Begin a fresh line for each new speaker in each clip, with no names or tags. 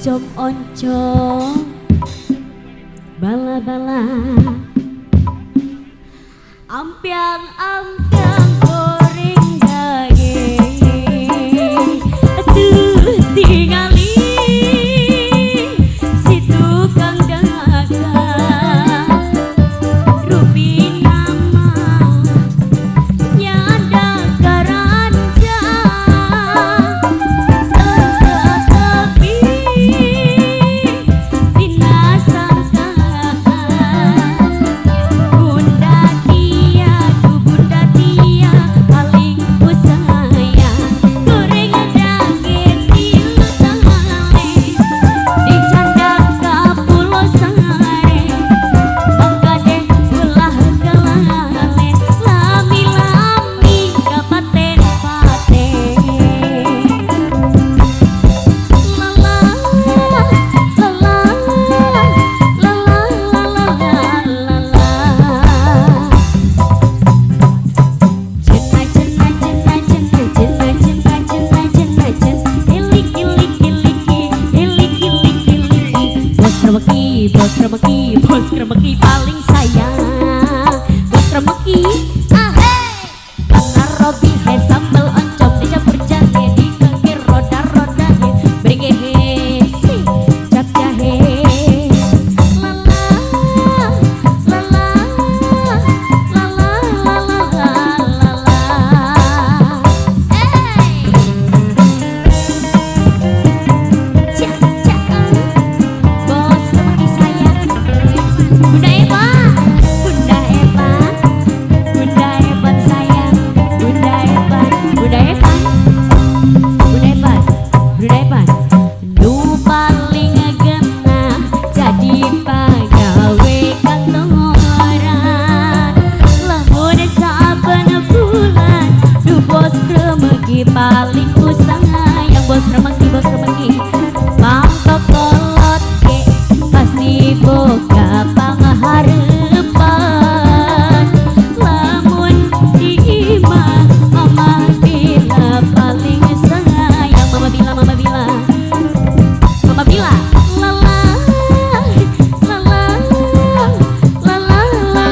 oncom-oncom bala-bala ampiang-ampiang goreng daging tuh tingali si tukang dagang rupi nama nyada garanja tepi dina sangkaan bunda dia ku bunda dia paling ku sayang goreng daging tilu tangan di candak ka pulau sare mangga deh ulah kelale lami-lami ka paten-paten lala lala lala bos kremeki paling sayang bos kremeki bakar robi he sambal oncom dicampur jahe dikengkir roda-roda he beringe he si cap jahe lala lala lala lala cak cak bos kremeki sayang Bunda Eva, Bunda Eva, Bunda Eva sayang, Bunda Eva, Bunda Eva, Bunda Eva, Bunda Eva. Nu paling genah jadi pagawe kantoran. Lamun saben bulan, nu bos kremeki paling ku sayang, bos kremeki, mangkok kolot ke pasti boga pangaharepan lamun di imah mama bila paling sayang mama bila lala lala lala lala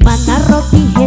Mana Robi he